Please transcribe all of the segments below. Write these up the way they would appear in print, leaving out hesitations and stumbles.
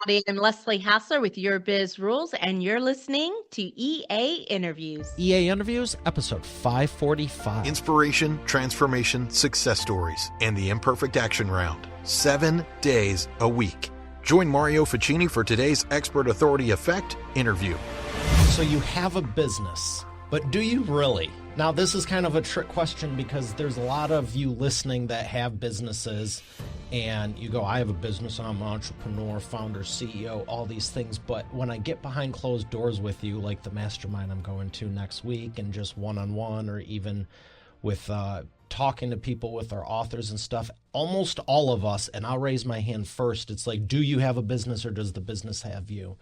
Howdy, I'm Leslie Hassler with Your Biz Rules, and you're listening to EA Interviews. EA Interviews, episode 545. Inspiration, transformation, success stories, and the imperfect action round. 7 days a week. Join Mario Ficini for today's Expert Authority Effect interview. So you have a business, but do you really? Now, this is kind of a trick question because there's a lot of you listening that have businesses and you go, I have a business, I'm an entrepreneur, founder, CEO, all these things. But when I get behind closed doors with you, like the mastermind I'm going to next week and just one-on-one or even with talking to people with our authors and stuff, almost all of us, and I'll raise my hand first, it's like, do you have a business or does the business have you?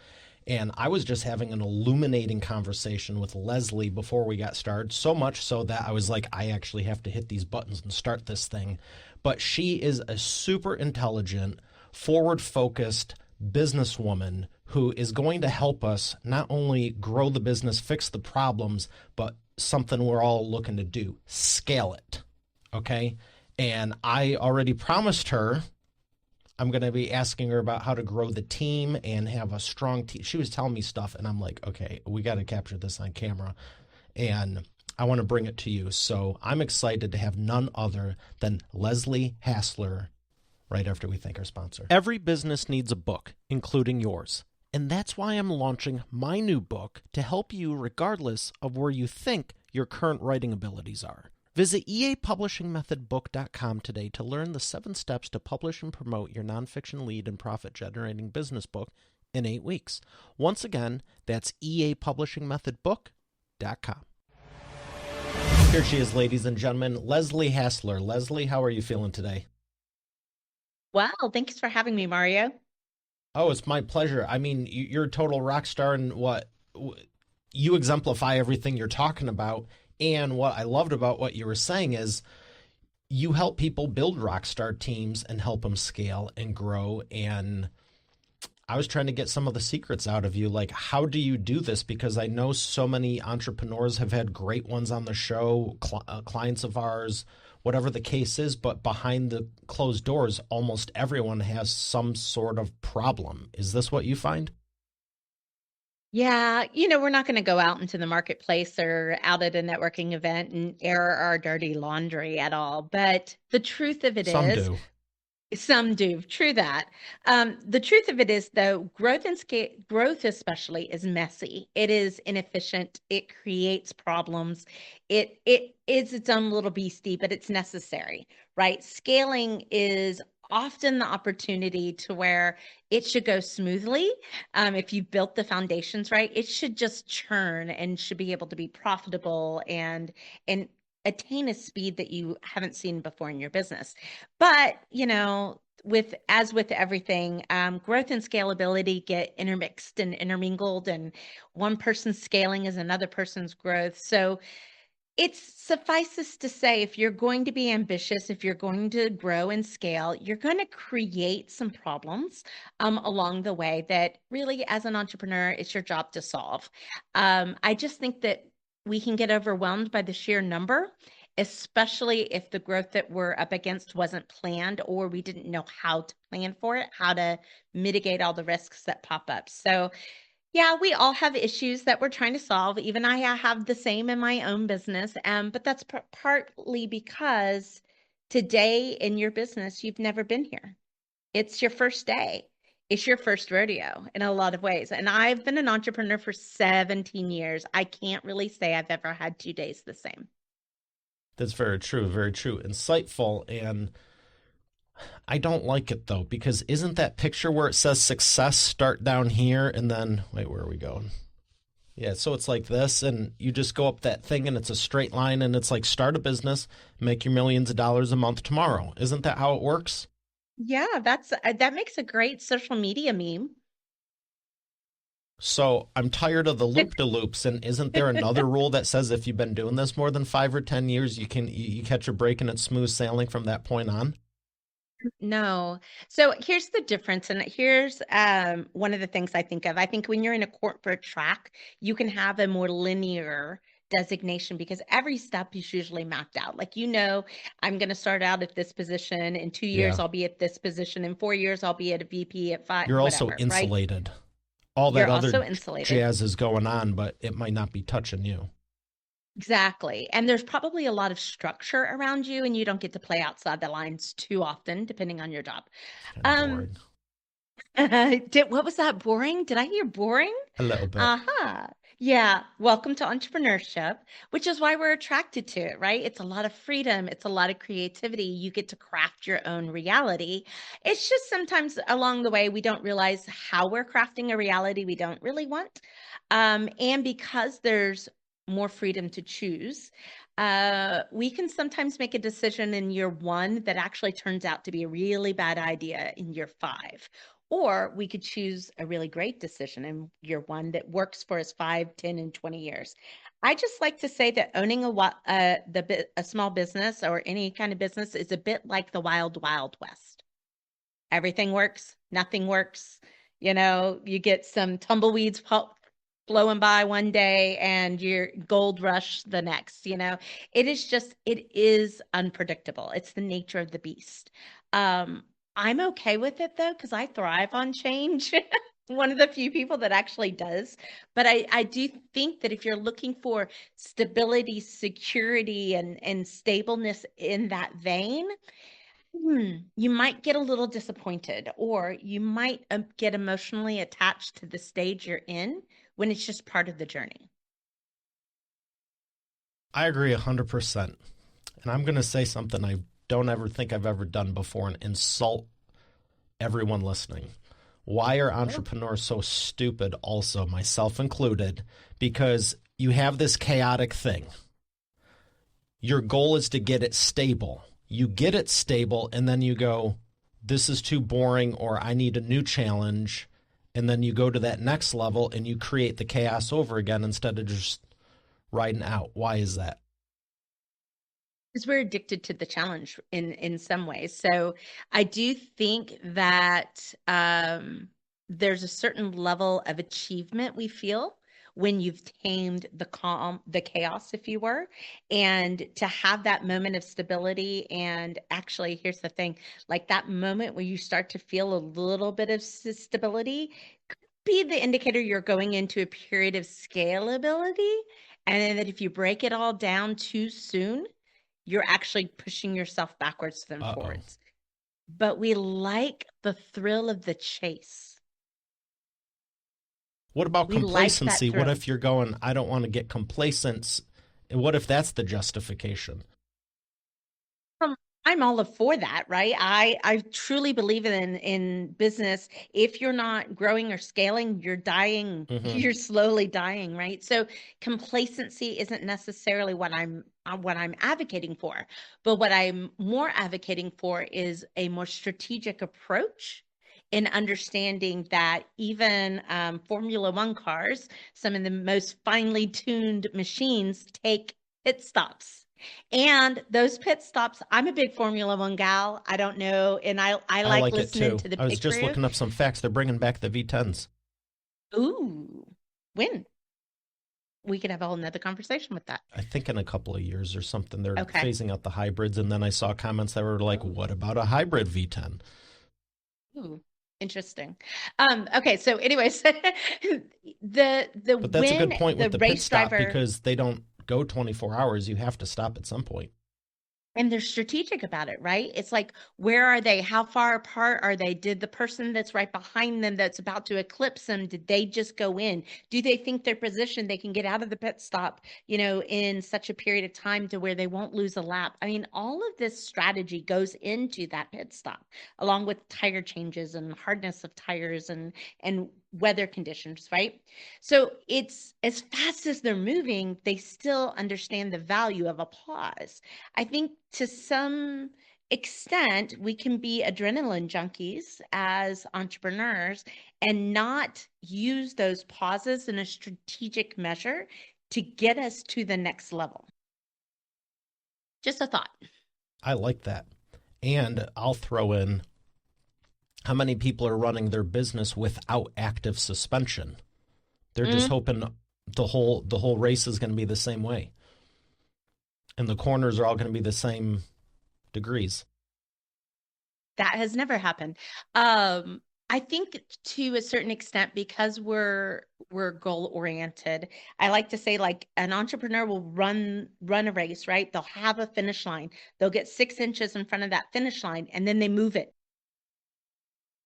And I was just having an illuminating conversation with Leslie before we got started, so much so that I was like, I actually have to hit these buttons and start this thing. But she is a super intelligent, forward-focused businesswoman who is going to help us not only grow the business, fix the problems, but something we're all looking to do, scale it, okay? And I already promised her I'm going to be asking her about how to grow the team and have a strong team. She was telling me stuff, and I'm like, okay, we got to capture this on camera, and I want to bring it to you. So I'm excited to have none other than Leslie Hassler right after we thank our sponsor. Every business needs a book, including yours. And that's why I'm launching my new book to help you regardless of where you think your current writing abilities are. Visit eapublishingmethodbook.com today to learn the 7 steps to publish and promote your nonfiction lead and profit-generating business book in 8 weeks. Once again, that's eapublishingmethodbook.com. Here she is, ladies and gentlemen, Leslie Hassler. Leslie, how are you feeling today? Well, thanks for having me, Mario. Oh, it's my pleasure. I mean, you're a total rock star, and you exemplify everything you're talking about. And what I loved about what you were saying is you help people build rock star teams and help them scale and grow. And I was trying to get some of the secrets out of you. Like, how do you do this? Because I know so many entrepreneurs have had great ones on the show, clients of ours, whatever the case is. But behind the closed doors, almost everyone has some sort of problem. Is this what you find? Yeah, we're not going to go out into the marketplace or out at a networking event and air our dirty laundry at all. But the truth of it Some is, do. some do. True that. The truth of it is, though, growth especially is messy. It is inefficient. It creates problems. It is its own little beastie, but it's necessary, right? Scaling is often the opportunity to where it should go smoothly. If you built the foundations right, it should just churn and should be able to be profitable and attain a speed that you haven't seen before in your business. But, with everything, growth and scalability get intermixed and intermingled, and one person's scaling is another person's growth. So it suffices to say, if you're going to be ambitious, if you're going to grow and scale, you're going to create some problems along the way that really, as an entrepreneur, it's your job to solve. I just think that we can get overwhelmed by the sheer number, especially if the growth that we're up against wasn't planned or we didn't know how to plan for it, how to mitigate all the risks that pop up. So yeah, we all have issues that we're trying to solve. Even I have the same in my own business. But that's partly because today in your business, you've never been here. It's your first day. It's your first rodeo in a lot of ways. And I've been an entrepreneur for 17 years. I can't really say I've ever had 2 days the same. That's very true, very true. Insightful. And I don't like it, though, because isn't that picture where it says success start down here and then, wait, where are we going? Yeah, so it's like this, and you just go up that thing, and it's a straight line, and it's like start a business, make your millions of dollars a month tomorrow. Isn't that how it works? Yeah, that makes a great social media meme. So I'm tired of the loop-de-loops, and isn't there another rule that says if you've been doing this more than 5 or 10 years, you catch a break and it's smooth sailing from that point on? No. So here's the difference. And here's one of the things I think of. I think when you're in a corporate track, you can have a more linear designation because every step is usually mapped out. Like, I'm going to start out at this position. In 2 years, Yeah. I'll be at this position. In 4 years, I'll be at a VP at five, You're also whatever, right? insulated. All that You're other also insulated. jazz is going on, but it might not be touching you. Exactly. And there's probably a lot of structure around you, and you don't get to play outside the lines too often, depending on your job. It's kind of Um, boring. what was that? Boring? Did I hear boring? A little bit. Uh-huh. Yeah. Welcome to entrepreneurship, which is why we're attracted to it, right? It's a lot of freedom. It's a lot of creativity. You get to craft your own reality. It's just sometimes along the way, we don't realize how we're crafting a reality we don't really want. And because there's more freedom to choose, we can sometimes make a decision in year one that actually turns out to be a really bad idea in year five. Or we could choose a really great decision in year one that works for us 5, 10, and 20 years. I just like to say that owning a small business or any kind of business is a bit like the wild, wild west. Everything works, nothing works. You get some tumbleweeds blowing by one day and your gold rush the next. It is unpredictable. It's the nature of the beast. I'm okay with it though, because I thrive on change. One of the few people that actually does. But I do think that if you're looking for stability, security, and stableness in that vein, you might get a little disappointed, or you might get emotionally attached to the stage you're in when it's just part of the journey. I agree 100%. And I'm going to say something I don't ever think I've ever done before and insult everyone listening. Why are entrepreneurs so stupid also, myself included? Because you have this chaotic thing. Your goal is to get it stable. You get it stable and then you go, this is too boring, or I need a new challenge. And then you go to that next level and you create the chaos over again instead of just riding out. Why is that? Because we're addicted to the challenge in some ways. So I do think that there's a certain level of achievement we feel when you've tamed the chaos, if you were, and to have that moment of stability. And actually, here's the thing, like that moment where you start to feel a little bit of stability could be the indicator you're going into a period of scalability. And then that if you break it all down too soon, you're actually pushing yourself backwards than forwards. But we like the thrill of the chase. What about complacency? Like what if you're going, I don't want to get complacent? What if that's the justification? I'm all for that, right? I truly believe in business. If you're not growing or scaling, you're dying. Mm-hmm. You're slowly dying, right? So complacency isn't necessarily what I'm advocating for. But what I'm more advocating for is a more strategic approach in understanding that even Formula One cars, some of the most finely tuned machines, take pit stops. And those pit stops, I'm a big Formula One gal. I don't know. And I like listening to the pit I was just crew. looking up some facts. They're bringing back the V10s. Ooh, when? We could have a whole nother conversation with that. I think in a couple of years or something, they're phasing out the hybrids. And then I saw comments that were like, what about a hybrid V10? Ooh, interesting. Okay, so anyways, but that's a good point with the pit stop driver, because they don't go 24 hours. You have to stop at some point. and they're strategic about it, right? It's like, where are they? How far apart are they? Did the person that's right behind them that's about to eclipse them, did they just go in? Do they think they're positioned they can get out of the pit stop, in such a period of time to where they won't lose a lap? I mean, all of this strategy goes into that pit stop, along with tire changes and hardness of tires and weather conditions, right? So it's as fast as they're moving, they still understand the value of a pause. I think to some extent, we can be adrenaline junkies as entrepreneurs and not use those pauses in a strategic measure to get us to the next level. Just a thought. I like that. And I'll throw in, how many people are running their business without active suspension? They're just hoping the whole race is going to be the same way, and the corners are all going to be the same degrees. That has never happened. Um, I think to a certain extent because we're goal oriented. I like to say like an entrepreneur will run a race, right? They'll have a finish line. They'll get 6 inches in front of that finish line and then they move it,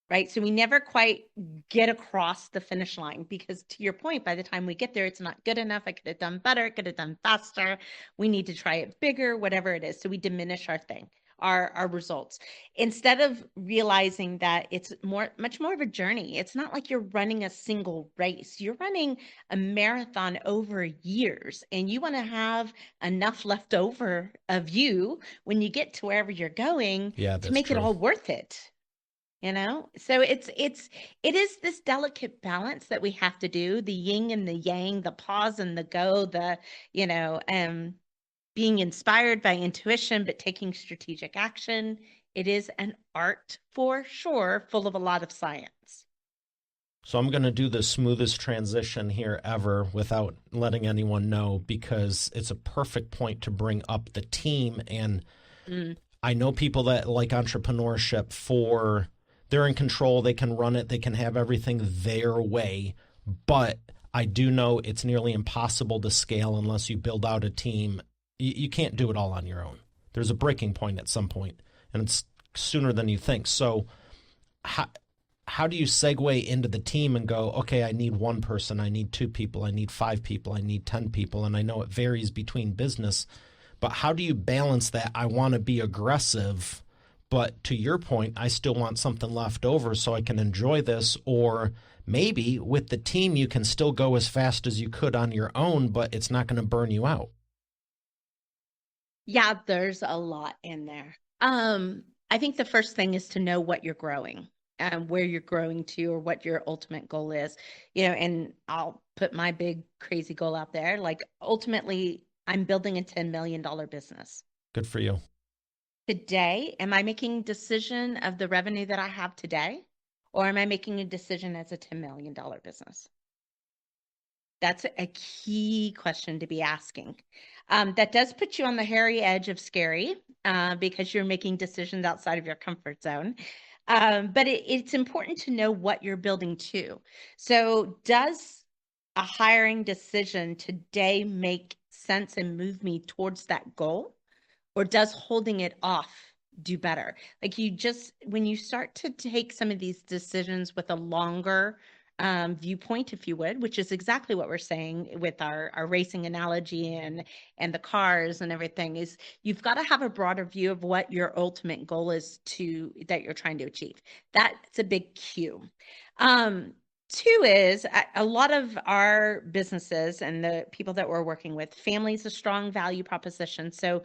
right? So we never quite get across the finish line because to your point, by the time we get there, it's not good enough. I could have done better, could have done faster. We need to try it bigger, whatever it is. So we diminish our thing, our results. Instead of realizing that it's much more of a journey. It's not like you're running a single race. You're running a marathon over years and you want to have enough left over of you when you get to wherever you're going Yeah, to that's make it true. all worth it. So it is this delicate balance that we have to do, the yin and the yang, the pause and the go, the you know being inspired by intuition but taking strategic action. It is an art for sure, full of a lot of science. So I'm going to do the smoothest transition here ever without letting anyone know because it's a perfect point to bring up the team. And Mm. I know people that like entrepreneurship for they're in control, they can run it, they can have everything their way. But I do know it's nearly impossible to scale unless you build out a team. You can't do it all on your own. There's a breaking point at some point, and it's sooner than you think. So, how, how do you segue into the team and go, okay, I need one person, I need two people, I need five people, I need 10 people? And I know it varies between business, but how do you balance that? I want to be aggressive, but to your point, I still want something left over so I can enjoy this. Or maybe with the team, you can still go as fast as you could on your own, but it's not going to burn you out. Yeah, there's a lot in there. I think the first thing is to know what you're growing and where you're growing to or what your ultimate goal is. And I'll put my big crazy goal out there. Like ultimately, I'm building a $10 million business. Good for you. Today, am I making decision of the revenue that I have today? Or am I making a decision as a $10 million business? That's a key question to be asking. That does put you on the hairy edge of scary because you're making decisions outside of your comfort zone. But it's important to know what you're building to. So, does a hiring decision today make sense and move me towards that goal? Or does holding it off do better? Like when you start to take some of these decisions with a longer viewpoint, if you would, which is exactly what we're saying with our racing analogy and the cars and everything, is you've got to have a broader view of what your ultimate goal is to that you're trying to achieve. That's a big cue. Um, Two is a lot of our businesses and the people that we're working with, family is a strong value proposition. So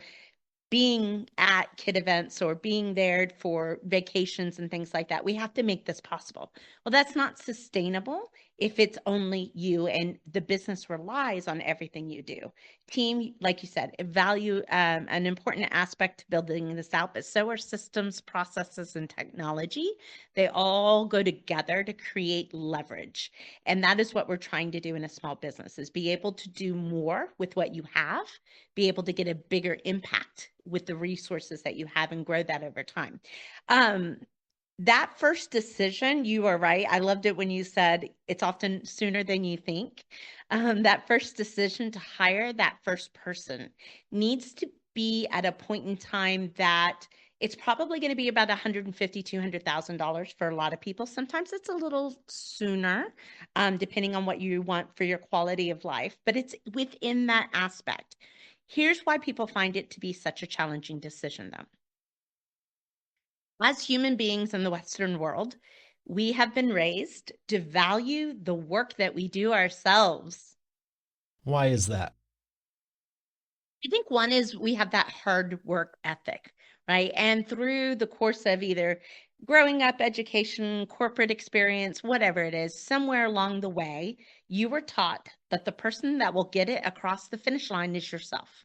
being at kid events or being there for vacations and things like that. We have to make this possible. Well, that's not sustainable if it's only you and the business relies on everything you do. Team, like you said, value an important aspect to building this out, but so are systems, processes, and technology. They all go together to create leverage. And that is what we're trying to do in a small business is be able to do more with what you have, be able to get a bigger impact with the resources that you have and grow that over time. Um, that first decision, you are right. I loved it when you said it's often sooner than you think. That first decision to hire that first person needs to be at a point in time that it's probably going to be about $150,000, $200,000 for a lot of people. Sometimes it's a little sooner, depending on what you want for your quality of life, but it's within that aspect. Here's why people find it to be such a challenging decision, though. As human beings in the Western world, we have been raised to value the work that we do ourselves. Why is that? I think one is we have that hard work ethic, right? And through the course of either growing up, education, corporate experience, whatever it is, somewhere along the way, you were taught that the person that will get it across the finish line is yourself.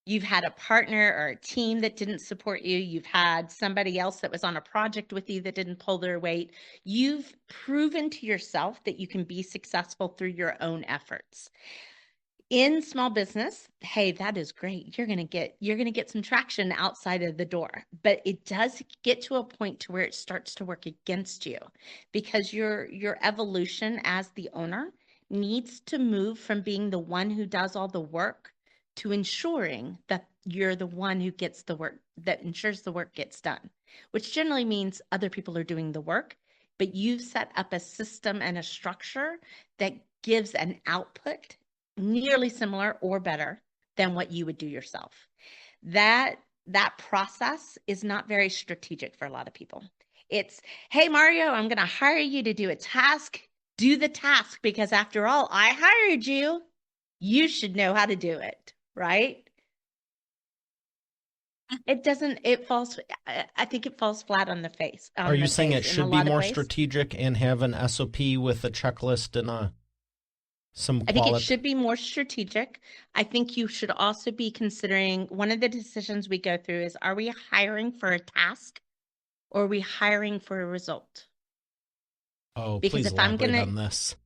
You've had a partner or a team that didn't support you. You've had somebody else that was on a project with you that didn't pull their weight. You've proven to yourself that you can be successful through your own efforts. In small business, hey, that is great. You're going to get some traction outside of the door, but it does get to a point to where it starts to work against you because your evolution as the owner needs to move from being the one who does all the work to ensuring that you're the one who gets the work, that ensures the work gets done, which generally means other people are doing the work, but you've set up a system and a structure that gives an output nearly similar or better than what you would do yourself. That process is not very strategic for a lot of people. It's, hey, Mario, I'm going to hire you to do a task. Do the task because after all, I hired you. You should know how to do it, right? It doesn't, it falls, I think it falls flat on the face, Are on you the saying face it in a should be lot of more ways. strategic and have an SOP with a checklist and some I think it quality? should be more strategic. I think you should also be considering one of the decisions we go through is, are we hiring for a task or are we hiring for a result? Oh, Because please if I'm going elaborate to, on this.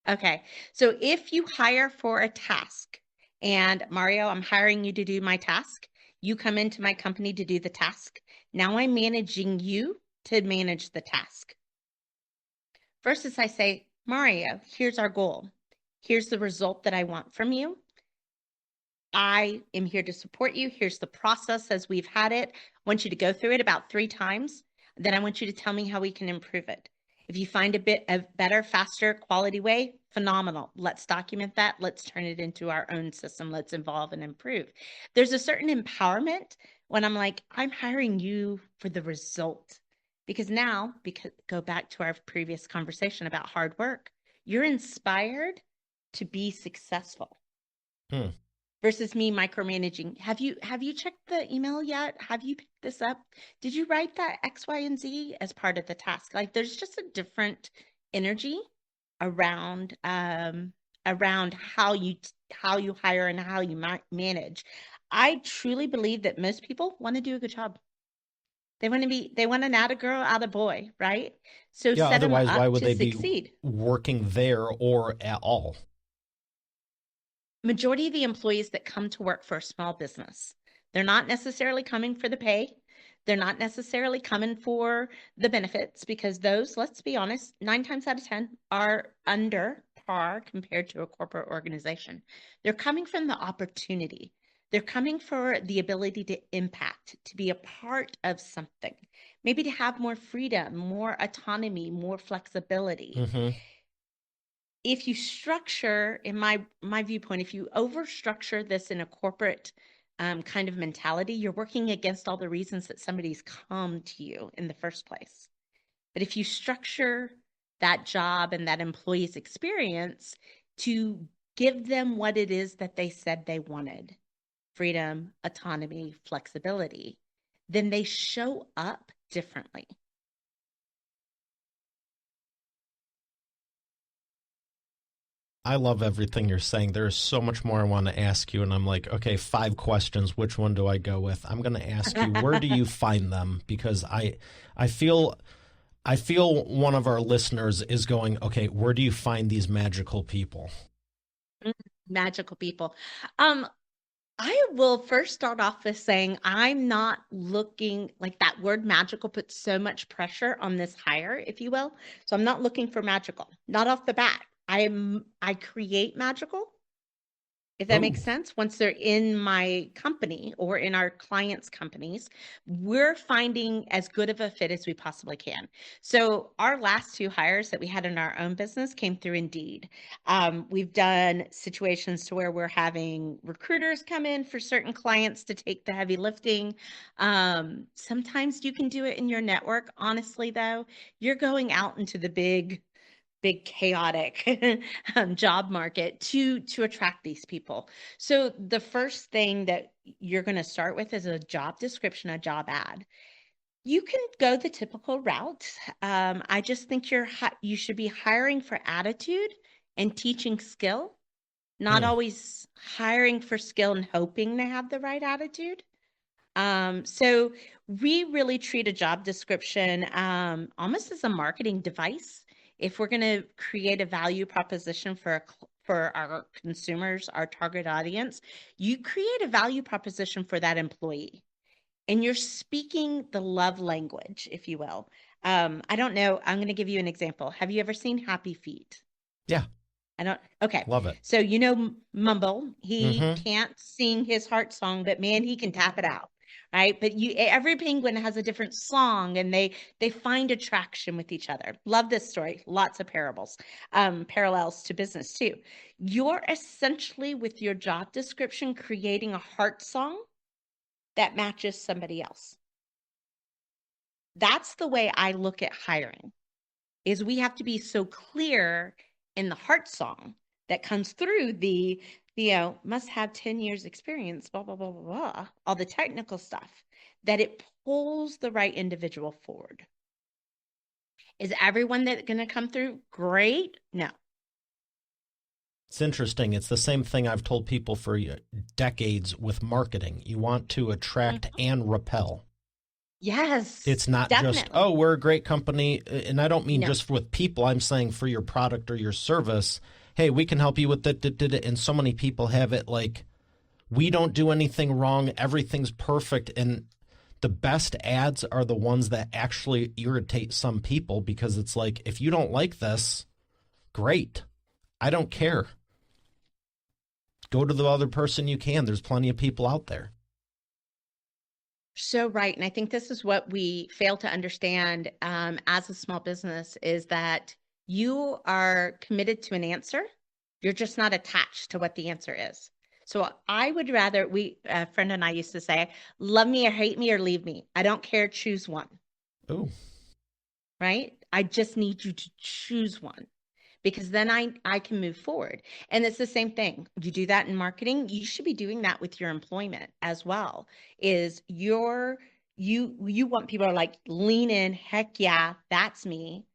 okay, so if you hire for a task and Mario, I'm hiring you to do my task, you come into my company to do the task. Now I'm managing you to manage the task. Versus I say, Mario, here's our goal. Here's the result that I want from you. I am here to support you. Here's the process as we've had it. I want you to go through it about 3 times. Then I want you to tell me how we can improve it. If you find a better, faster, quality way, phenomenal. Let's document that. Let's turn it into our own system. Let's evolve and improve. There's a certain empowerment when I'm like, I'm hiring you for the result. Because now, go back to our previous conversation about hard work, you're inspired to be successful Hmm. versus me micromanaging. Have you checked the email yet? Have you picked this up? Did you write that X, Y, and Z as part of the task? Like there's just a different energy around around how you hire and how you manage. I truly believe that most people want to do a good job. They want an atta girl, atta boy, right? So Yeah, set them otherwise, why up would to they be succeed. working there or at all? Majority of the employees that come to work for a small business, they're not necessarily coming for the pay. They're not necessarily coming for the benefits because those, let's be honest, 9 times out of 10 are under par compared to a corporate organization. They're coming from the opportunity. They're coming for the ability to impact, to be a part of something, maybe to have more freedom, more autonomy, more flexibility. Hmm. If you structure, in my viewpoint, if you over structure this in a corporate kind of mentality, you're working against all the reasons that somebody's come to you in the first place. But if you structure that job and that employee's experience to give them what it is that they said they wanted, freedom, autonomy, flexibility, then they show up differently. I love everything you're saying. There is so much more I want to ask you, and I'm like, okay, 5 questions. Which one do I go with? I'm going to ask you, where do you find them? Because I feel, I feel one of our listeners is going, okay, where do you find these magical people? Magical people. Um, I will first start off with saying I'm not looking like that word magical puts so much pressure on this hire, if you will. So I'm not looking for magical, not off the bat. I create magical, if that makes Oh, sense. Once they're in my company or in our clients' companies, we're finding as good of a fit as we possibly can. So our last 2 hires that we had in our own business came through Indeed. We've done situations to where we're having recruiters come in for certain clients to take the heavy lifting. Sometimes you can do it in your network. Honestly, though, you're going out into the big chaotic job market to attract these people. So the first thing that you're going to start with is a job description, a job ad. You can go the typical route. I just think you should be hiring for attitude and teaching skill not Hmm. always hiring for skill and hoping to have the right attitude. So we really treat a job description almost as a marketing device. If we're going to create a value proposition for our consumers, our target audience, you create a value proposition for that employee, and you're speaking the love language, if you will. I don't know. I'm going to give you an example. Have you ever seen Happy Feet? Yeah, I don't. Okay. love it. So Mumble, he Hmm. can't sing his heart song, but man, he can tap it out, right? But every penguin has a different song, and they find attraction with each other. Love this story. Lots of parallels to business too. You're essentially with your job description creating a heart song that matches somebody else. That's the way I look at hiring. Is we have to be so clear in the heart song that comes through must have 10 years experience, blah, blah, blah, blah, blah, all the technical stuff, that it pulls the right individual forward. Is everyone that going to come through great? No. It's interesting. It's the same thing I've told people for decades with marketing. You want to attract Mhm. and repel. Yes, It's not just, definitely. oh, we're a great company. And I don't mean No. just with people. I'm saying for your product or your service. Hey, we can help you with that. And so many people have it like, we don't do anything wrong. Everything's perfect. And the best ads are the ones that actually irritate some people because it's like, if you don't like this, great. I don't care. Go to the other person you can. There's plenty of people out there. So right. And I think this is what we fail to understand as a small business is that you are committed to an answer. You're just not attached to what the answer is. So I would rather, a friend and I used to say, love me or hate me or leave me. I don't care. Choose one, Oh, right? I just need you to choose one because then I can move forward. And it's the same thing. You do that in marketing, you should be doing that with your employment as well. Is you want people to like lean in, heck yeah, that's me,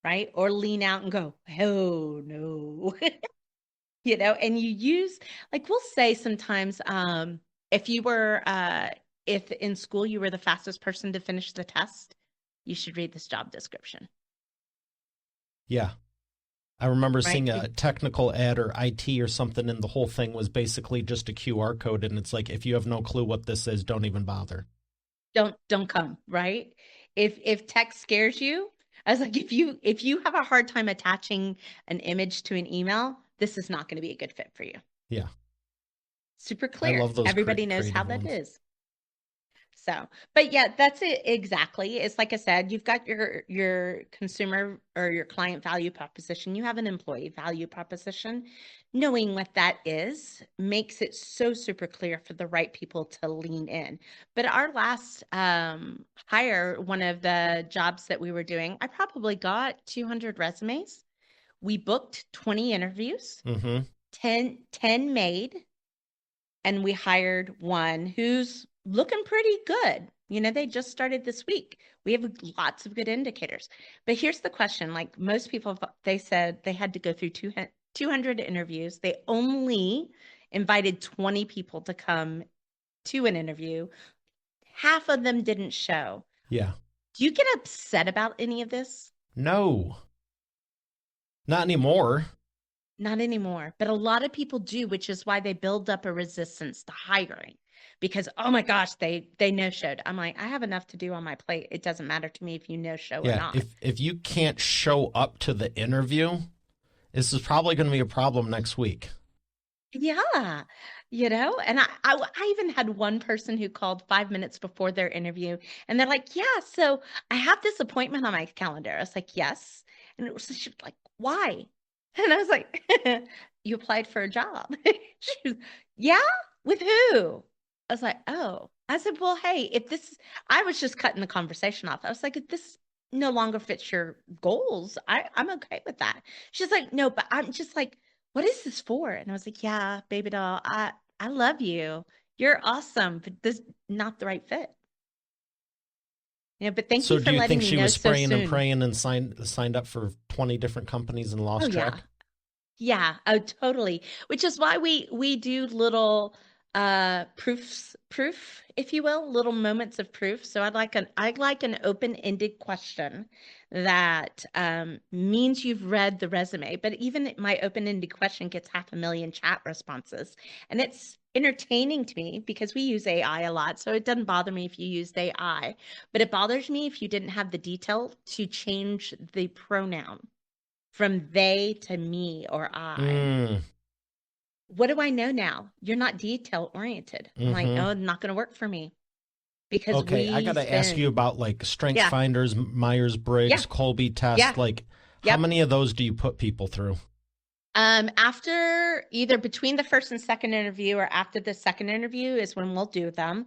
right? Or lean out and go, oh no. And you use like we'll say sometimes if you were if in school you were the fastest person to finish the test, you should read this job description, yeah. I remember right? seeing a technical ad or IT or something, and the whole thing was basically just a QR code. And it's like, if you have no clue what this is, don't even bother. Don't come, right? If text scares you, I was like, if you have a hard time attaching an image to an email, this is not going to be a good fit for you. Yeah. Super I clear. love those Everybody knows how creative that ones. is. So, but yeah, that's it exactly. It's like I said, you've got your consumer or your client value proposition. You have an employee value proposition. Knowing what that is makes it so super clear for the right people to lean in. But our last hire, one of the jobs that we were doing, I probably got 200 resumes. We booked 20 interviews, Mm-hmm. 10 made, and we hired one who's looking pretty good. They just started this week. We have lots of good indicators. But here's the question, like most people, they said they had to go through 200 interviews. They only invited 20 people to come to an interview. Half of them didn't show. Yeah. Do you get upset about any of this? No, not anymore. Not anymore, but a lot of people do, which is why they build up a resistance to hiring because oh my gosh, they no showed. I'm like, I have enough to do on my plate. It doesn't matter to me if you no show or Yeah. not. If you can't show up to the interview, this is probably going to be a problem next week. Yeah, and I even had one person who called 5 minutes before their interview, and they're like, "Yeah, so I have this appointment on my calendar." I was like, "Yes," and she was like, "Why?" And I was like, "You applied for a job." She was, "Yeah, with who?" I was like, "Oh." I said, "Well, hey, if this," I was just cutting the conversation off. I was like, "If this no longer fits your goals, I'm okay with that." She's like, "No, but I'm just like." What is this for? And I was like, yeah, baby doll, I love you. You're awesome, but this not the right fit. But thank So you do for you letting think me she know was so spraying and soon. praying and signed up for 20 different companies and Oh lost yeah. track? Yeah, oh, totally. Which is why we do little proof, if you will, little moments of proof. So I'd like an open-ended question that means you've read the resume. But even my open-ended question gets 500,000 chat responses. And it's entertaining to me because we use AI a lot. So it doesn't bother me if you used AI, but it bothers me if you didn't have the detail to change the pronoun from they to me or I. Mm, What do I know now? You're not detail oriented. I'm like, mm-hmm. oh, not going to work for me because Okay, I we got to ask you spend, about like Strengths yeah, Finders, yeah, Myers-Briggs, Colby yeah, test. Like, how yep. many of those do you put people through? After either between the first and second interview or after the second interview is when we'll do them.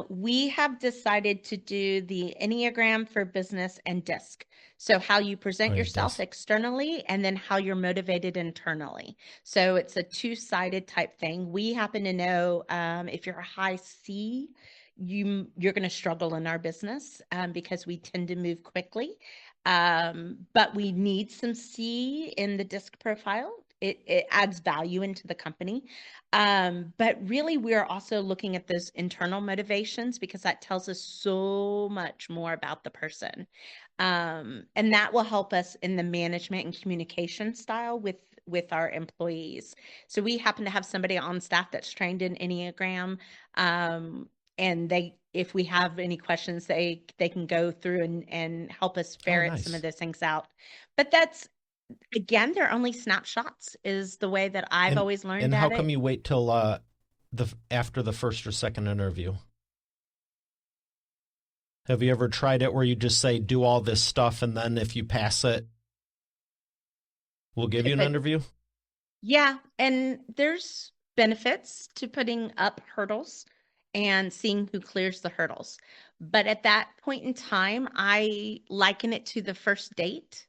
We have decided to do the Enneagram for business and DISC. So how you Oh, present yeah, yourself disc. externally and then how you're motivated internally. So it's a two-sided type thing. We happen to know if you're a high C, you're going to struggle in our business because we tend to move quickly. But we need some C in the disc profile. It adds value into the company. But really, we're also looking at those internal motivations because that tells us so much more about the person. And that will help us in the management and communication style with our employees. So we happen to have somebody on staff that's trained in Enneagram. And they, if we have any questions, they can go through and help us Oh, ferret some of nice. those things out. But that's, again, they're only snapshots is the way that I've And always learned and how at come it. you wait till the after the first or second interview? Have you ever tried it where you just say do all this stuff and then if you pass it, we'll give you If an it, interview? yeah, and there's benefits to putting up hurdles and seeing who clears the hurdles. But at that point in time, I liken it to the first date.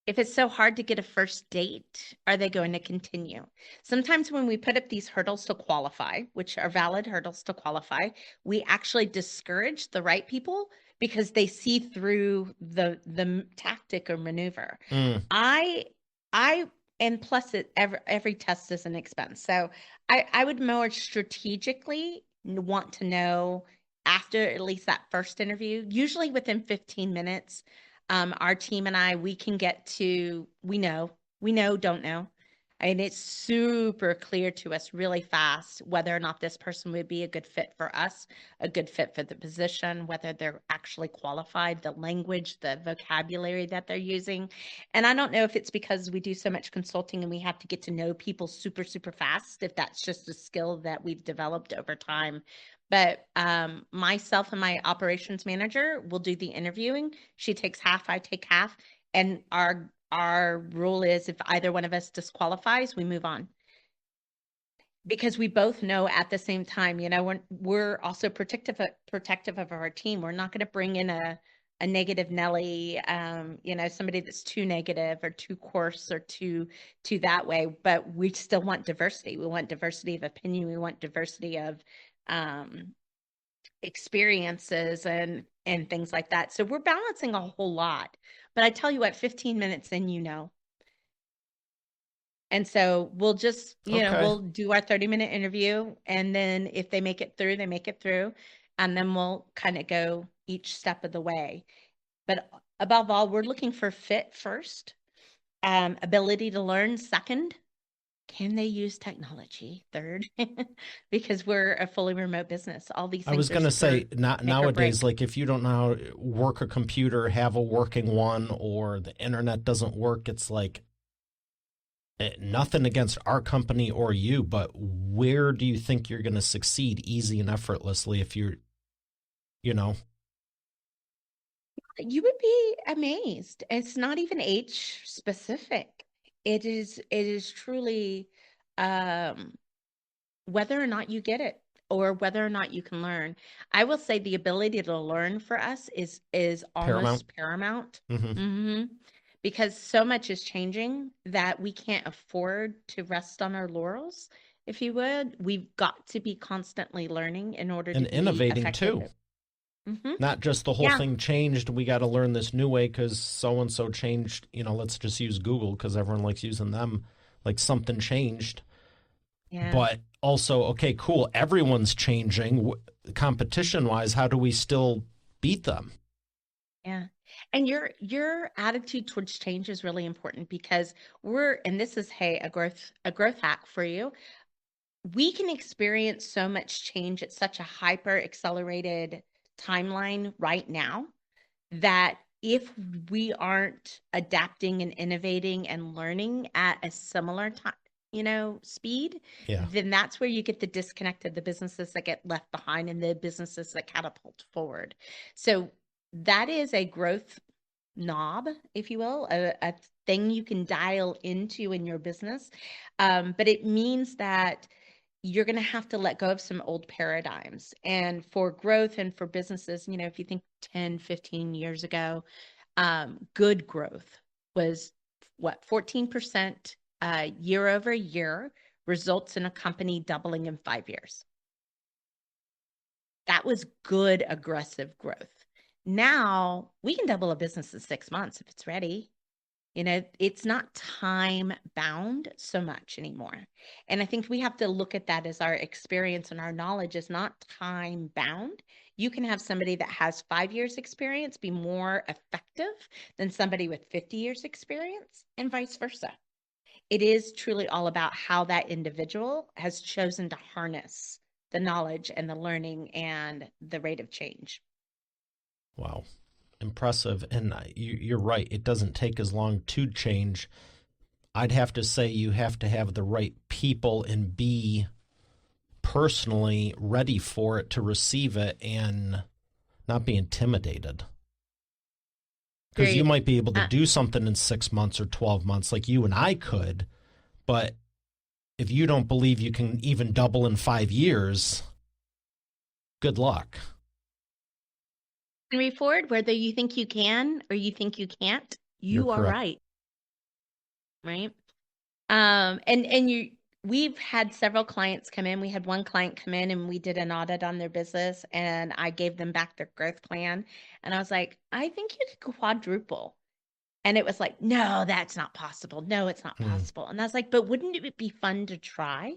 If it's so hard to get a first date, are they going to continue? Sometimes when we put up these hurdles to qualify, which are valid hurdles to qualify, we actually discourage the right people because they see through the tactic or maneuver. Mm, I I and plus every test is an expense. So I would more strategically want to know after at least that first interview, usually within 15 minutes our team and I, we can get to, we know, don't know. And it's super clear to us really fast whether or not this person would be a good fit for us, a good fit for the position, whether they're actually qualified, the language, the vocabulary that they're using. And I don't know if it's because we do so much consulting and we have to get to know people super, super fast, if that's just a skill that we've developed over time. But myself and my operations manager will do the interviewing. She takes half, I take half, and our rule is if either one of us disqualifies, we move on because we both know at the same time, we're also protective of our team. We're not going to bring in a negative Nelly, somebody that's too negative or too coarse or too that way. But we still want diversity. We want diversity of opinion. We want diversity of um, experiences and things like that. So we're balancing a whole lot. But I tell you what, 15 minutes in, and so we'll just, okay. we'll do our 30-minute interview. And then if they make it through, they make it through. And then we'll kind of go each step of the way. But above all, we're looking for fit first, ability to learn second. Can they use technology third? Because we're a fully remote business. All these I was things are gonna super say, not make or nowadays, break. like if you don't know how to work a computer, have a working one, or the internet doesn't work, it's like nothing against our company or you, but where do you think you're gonna succeed easy and effortlessly if you're, you know, You would be amazed. It's not even age specific. It is truly um whether or not you get it or whether or not you can learn. I will say the ability to learn for us is Paramount? almost paramount. Hmm. hmm Because so much is changing that we can't afford to rest on our laurels, if you would. We've got to be constantly learning in order to And be innovating effective. too. Hmm. Not just the whole Yeah. thing changed. We got to learn this new way because so and so changed. Let's just use Google because everyone likes using them. Like something changed. Yeah. But also, okay, cool. Everyone's changing. Competition wise, how do we still beat them? Yeah. And your attitude towards change is really important because and this is, hey, a growth hack for you. We can experience so much change at such a hyper accelerated timeline right now that if we aren't adapting and innovating and learning at a similar time, speed, Yeah. then that's where you get the disconnect of the businesses that get left behind and the businesses that catapult forward. So that is a growth knob, if you will, a thing you can dial into in your business. But it means that you're going to have to let go of some old paradigms. And for growth and for businesses, if you think 10, 15 years ago, good growth was what, 14% year over year results in a company doubling in 5 years. That was good, aggressive growth. Now we can double a business in 6 months if it's ready. It's not time bound so much anymore. And I think we have to look at that as our experience and our knowledge is not time bound. You can have somebody that has 5 years experience be more effective than somebody with 50 years experience and vice versa. It is truly all about how that individual has chosen to harness the knowledge and the learning and the rate of change. Wow. Impressive. And you're right. It doesn't take as long to change. I'd have to say you have to have the right people and be personally ready for it to receive it and not be intimidated. Because you Agreed. might be able to Uh, do something in 6 months or 12 months like you and I could, but if you don't believe you can even double in 5 years, good luck. Henry Ford, whether you think you can or you think you can't, You're you are correct. right, right? And we've had several clients come in. We had one client come in and we did an audit on their business and I gave them back their growth plan. And I was like, I think you could quadruple. And it was like, no, that's not possible. No, it's not Hmm. possible. And I was like, but wouldn't it be fun to try?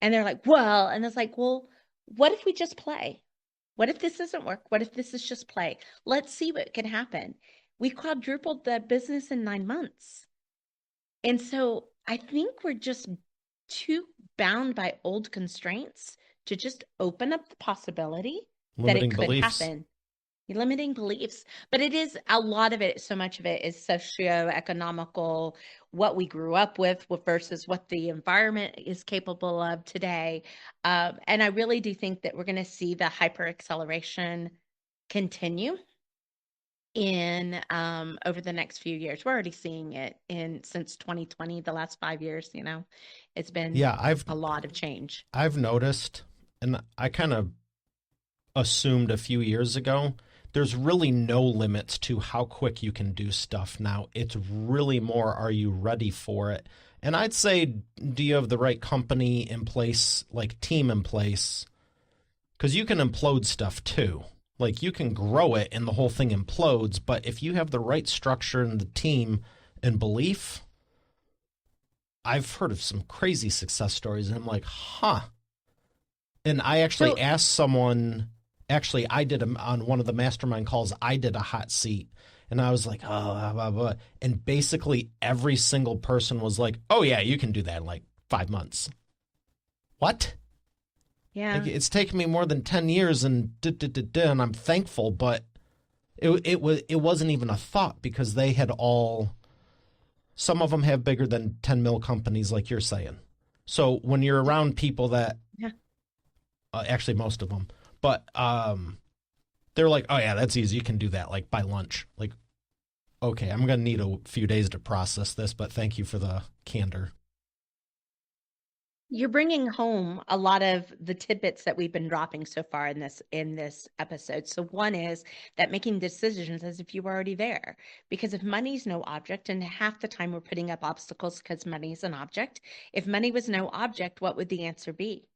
And they're like, well, and I was like, well, what if we just play? What if this doesn't work? What if this is just play? Let's see what can happen. We quadrupled the business in 9 months. And so I think we're just too bound by old constraints to just open up the possibility that it Limiting could beliefs. happen. Limiting beliefs, but it is a lot of it. So much of it is socioeconomical, what we grew up with versus what the environment is capable of today. And I really do think that we're going to see the hyper acceleration continue in over the next few years. We're already seeing it in since 2020, the last 5 years, it's been Yeah, I've a lot of change. I've noticed, and I kind of assumed a few years ago, there's really no limits to how quick you can do stuff now. It's really more, are you ready for it? And I'd say, do you have the right company in place, like team in place? Because you can implode stuff too. Like you can grow it and the whole thing implodes, but if you have the right structure in the team and belief, I've heard of some crazy success stories and I'm like, huh. And I actually So asked someone, actually, I did on one of the mastermind calls, I did a hot seat. And I was like, oh, blah, blah, blah. And basically every single person was like, oh, yeah, you can do that in like 5 months. What? Like, yeah. it's taken me more than 10 years and I'm thankful, but it wasn't even a thought because they had all, some of them have bigger than 10 mil companies like you're saying. So when you're around people that, Yeah. actually most of them, but they're like, oh yeah, that's easy. You can do that like by lunch. Like, okay, I'm going to need a few days to process this, but thank you for the candor. You're bringing home a lot of the tidbits that we've been dropping so far in this episode. So one is that making decisions as if you were already there. Because if money's no object, and half the time we're putting up obstacles because money is an object, if money was no object, what would the answer be?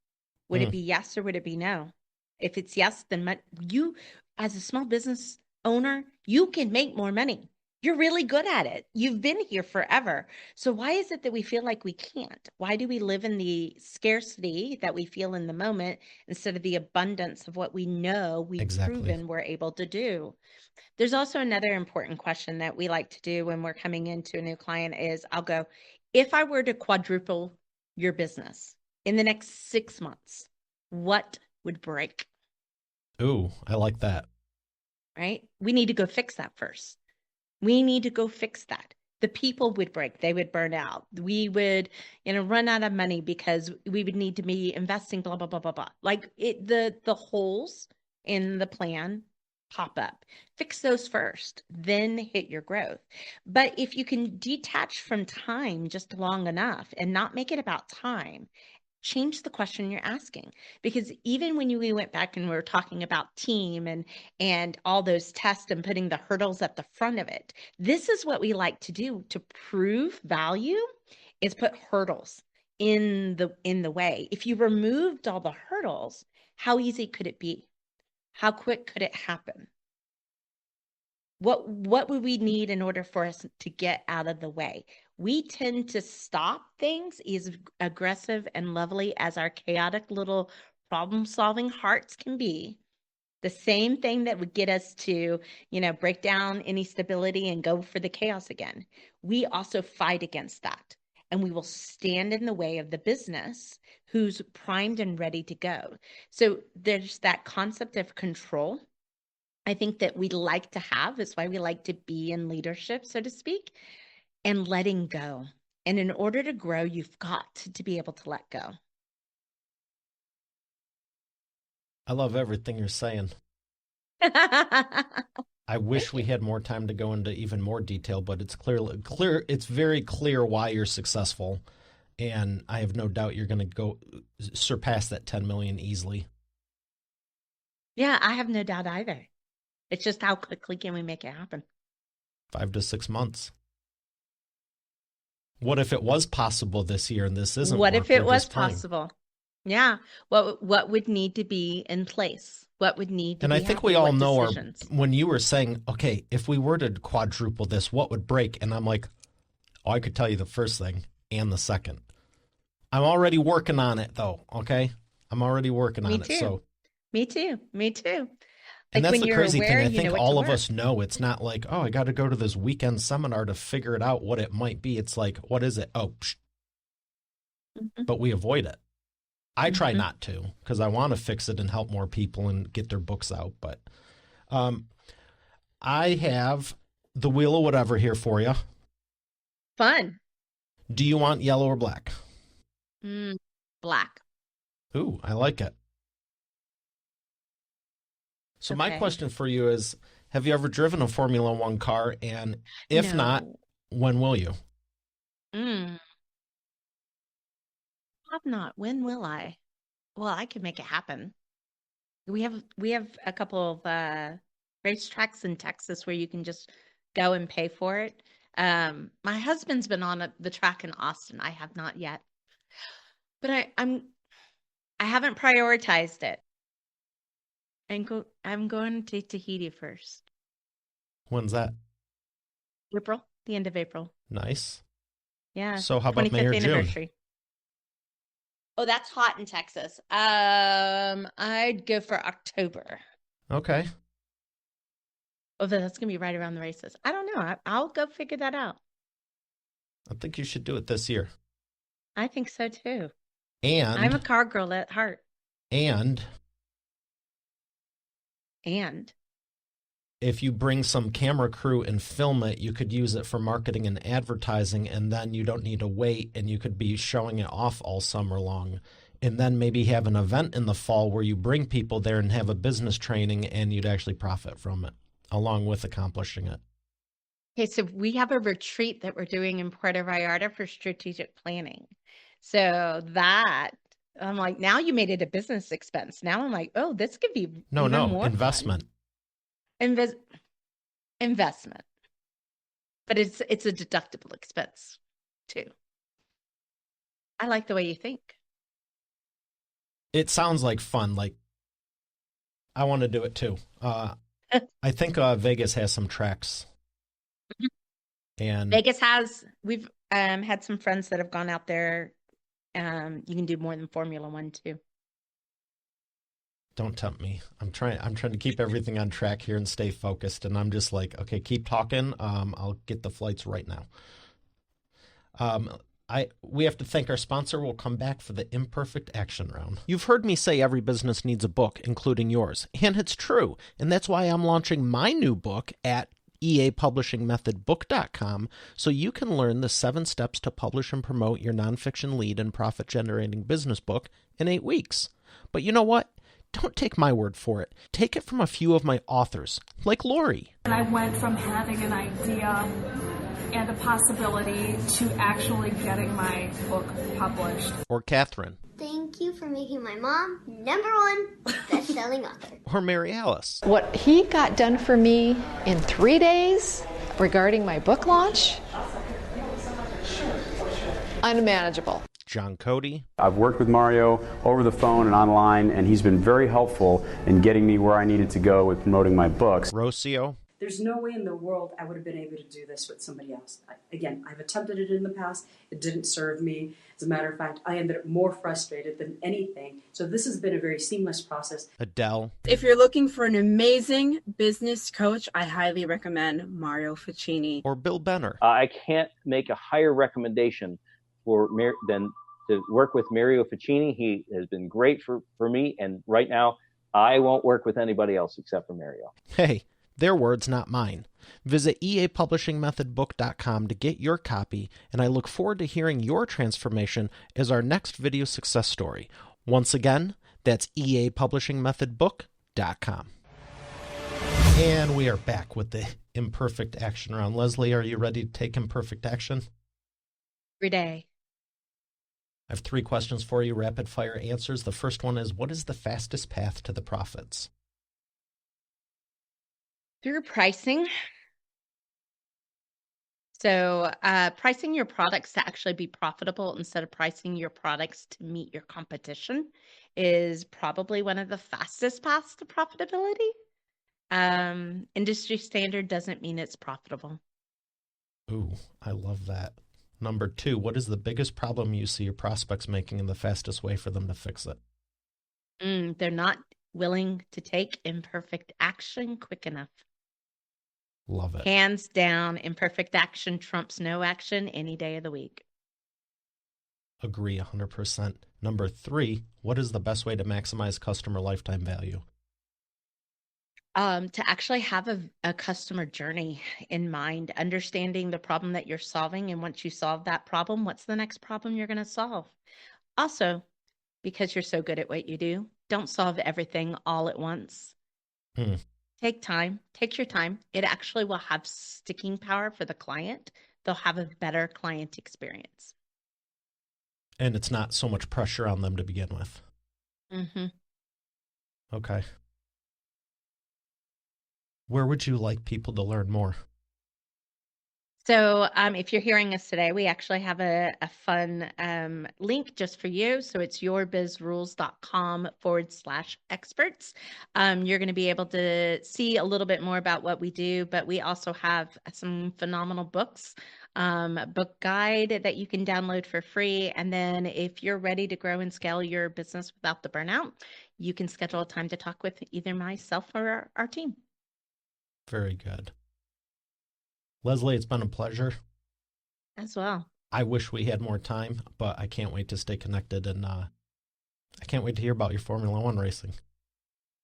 Would it Mm, be yes or would it be no? If it's yes, then you as a small business owner, you can make more money. You're really good at it. You've been here forever. So why is it that we feel like we can't? Why do we live in the scarcity that we feel in the moment instead of the abundance of what we know we've Exactly. proven we're able to do? There's also another important question that we like to do when we're coming into a new client is I'll go, if I were to quadruple your business in the next 6 months, what would break? Ooh, I like that. Right? We need to go fix that first. We need to go fix that. The people would break, they would burn out. We would, run out of money because we would need to be investing, blah, blah, blah, blah, blah. Like the holes in the plan pop up. Fix those first, then hit your growth. But if you can detach from time just long enough and not make it about time, change the question you're asking, because even when we went back and we were talking about team and all those tests and putting the hurdles at the front of it, this is what we like to do to prove value, is put hurdles in the way. If you removed all the hurdles, how easy could it be? How quick could it happen? What would we need in order for us to get out of the way? We tend to stop things, as aggressive and lovely as our chaotic little problem-solving hearts can be. The same thing that would get us to, break down any stability and go for the chaos again. We also fight against that. And we will stand in the way of the business who's primed and ready to go. So there's that concept of control, I think, that we like to have. It's why we like to be in leadership, so to speak, and letting go. And in order to grow, you've got to be able to let go. I love everything you're saying. I wish Thank we you. had more time to go into even more detail, but it's clear. It's very clear why you're successful, and I have no doubt you're going to go surpass that 10 million easily. Yeah, I have no doubt either. It's just how quickly can we make it happen? 5 to 6 months. What if it was possible this year and this isn't What if work? We're it was just playing. possible? Yeah. What would need to be in place? What would need to And I be think we happening? all What know decisions? when you were saying, okay, if we were to quadruple this, what would break? And I'm like, oh, I could tell you the first thing and the second. I'm already working on it though, okay? I'm already working Me on it. too. So, Me too. Me too. and Like that's when the you're crazy thing. aware, I you think know what to all of work. us know it's not like, oh, I got to go to this weekend seminar to figure it out what it might be. It's like, what is it? Oh, psh, Mhm. but we avoid it. I try Mhm. not to because I want to fix it and help more people and get their books out. But um, I have the wheel of whatever here for you. Fun. Do you want yellow or black? Mm, black. Ooh, I like it. So my Okay. question for you is, have you ever driven a Formula One car? And if not, No. when will you? Mm, have not. When will I? Well, I can make it happen. We have a couple of racetracks in Texas where you can just go and pay for it. My husband's been on the track in Austin. I have not yet, but I haven't prioritized it. I'm going to Tahiti first. When's that? April, the end of April. Nice. Yeah, So how about May 25th or June? anniversary. Oh, that's hot in Texas. I'd go for October. Okay. Although that's gonna be right around the races. I don't know. I'll go figure that out. I think you should do it this year. I think so too. I'm a And car girl at heart. and And if you bring some camera crew and film it, you could use it for marketing and advertising, and then you don't need to wait and you could be showing it off all summer long. And then maybe have an event in the fall where you bring people there and have a business training and you'd actually profit from it along with accomplishing it. okay, so we have a retreat that we're doing in Puerto Vallarta for strategic planning. So that I'm like, now you made it a business expense. Now I'm like, oh, this could be No, even no, more fun. investment. Inves investment, but it's a deductible expense too. I like the way you think. It sounds like fun. Like I want to do it too. I think Vegas has some tracks, and We've had some friends that have gone out there. You can do more than Formula One too. don't tempt me. I'm trying to keep everything on track here and stay focused. And I'm just like, okay, keep talking. I'll get the flights right now. We have to thank our sponsor. We'll come back for the imperfect action round. You've heard me say every business needs a book, including yours. And it's true. And that's why I'm launching my new book at eapublishingmethodbook.com so you can learn the 7 steps to publish and promote your nonfiction lead and profit-generating business book in 8 weeks. But you know what? Don't take my word for it. Take it from a few of my authors, like Lori. And I went from having an idea and a possibility to actually getting my book published. Or Catherine. Thank you for making my mom #1 best-selling author. Or Mary Alice. What he got done for me in 3 days regarding my book launch, unmanageable. John Cody. I've worked with Mario over the phone and online, and he's been very helpful in getting me where I needed to go with promoting my books. Rocio. There's no way in the world I would have been able to do this with somebody else. I've attempted it in the past. It didn't serve me. As a matter of fact, I ended up more frustrated than anything. So this has been a very seamless process. Adele. If you're looking for an amazing business coach, I highly recommend Mario Ficini. Or Bill Benner. I can't make a higher recommendation than to work with Mario Ficini. He has been great for me, and right now I won't work with anybody else except for Mario. Hey, their words, not mine. Visit eapublishingmethodbook.com to get your copy, and I look forward to hearing your transformation as our next video success story. Once again, that's eapublishingmethodbook.com. And we are back with the imperfect action round. Leslie, are you ready to take imperfect action? Every day. I have 3 questions for you, rapid fire answers. The first one is, what is the fastest path to the profits? Through pricing. So pricing your products to actually be profitable instead of pricing your products to meet your competition is probably one of the fastest paths to profitability. Industry standard doesn't mean it's profitable. Ooh, I love that. Number 2, what is the biggest problem you see your prospects making and the fastest way for them to fix it? They're not willing to take imperfect action quick enough. Love it. Hands down, imperfect action trumps no action any day of the week. Agree 100%. Number 3, what is the best way to maximize customer lifetime value? To actually have a customer journey in mind, understanding the problem that you're solving. And once you solve that problem, what's the next problem you're going to solve? Also, because you're so good at what you do, don't solve everything all at once. Take time, take your time. It actually will have sticking power for the client. They'll have a better client experience. And it's not so much pressure on them to begin with. Mm-hmm. Okay. Where would you like people to learn more? So if you're hearing us today, we actually have a fun link just for you. So it's yourbizrules.com/experts. You're going to be able to see a little bit more about what we do, but we also have some phenomenal books, book guide that you can download for free. And then if you're ready to grow and scale your business without the burnout, you can schedule a time to talk with either myself or our team. Very good. Leslie, it's been a pleasure. As well. I wish we had more time, but I can't wait to stay connected, and I can't wait to hear about your Formula One racing.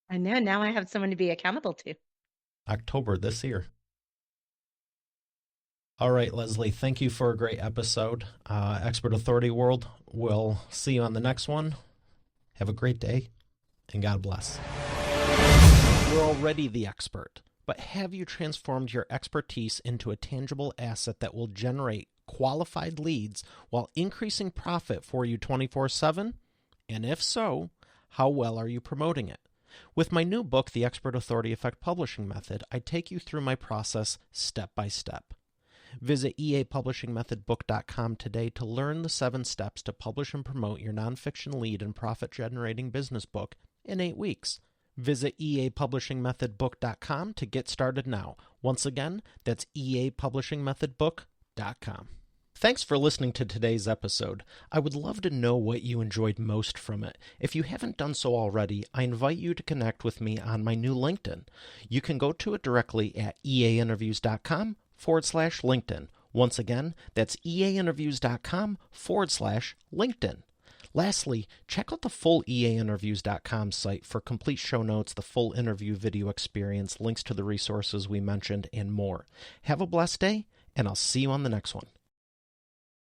I know. Now I have someone to be accountable to. October this year. All right, Leslie, thank you for a great episode. Expert Authority World, we'll see you on the next one. Have a great day, and God bless. You're already the expert. But have you transformed your expertise into a tangible asset that will generate qualified leads while increasing profit for you 24/7? And if so, how well are you promoting it? With my new book, The Expert Authority Effect Publishing Method, I take you through my process step by step. Visit eapublishingmethodbook.com today to learn the 7 steps to publish and promote your nonfiction lead and profit-generating business book in 8 weeks. Visit eapublishingmethodbook.com to get started now. Once again, that's eapublishingmethodbook.com. Thanks for listening to today's episode. I would love to know what you enjoyed most from it. If you haven't done so already, I invite you to connect with me on my new LinkedIn. You can go to it directly at eainterviews.com/LinkedIn. Once again, that's eainterviews.com/LinkedIn. Lastly, check out the full eainterviews.com site for complete show notes, the full interview video experience, links to the resources we mentioned, and more. Have a blessed day, and I'll see you on the next one.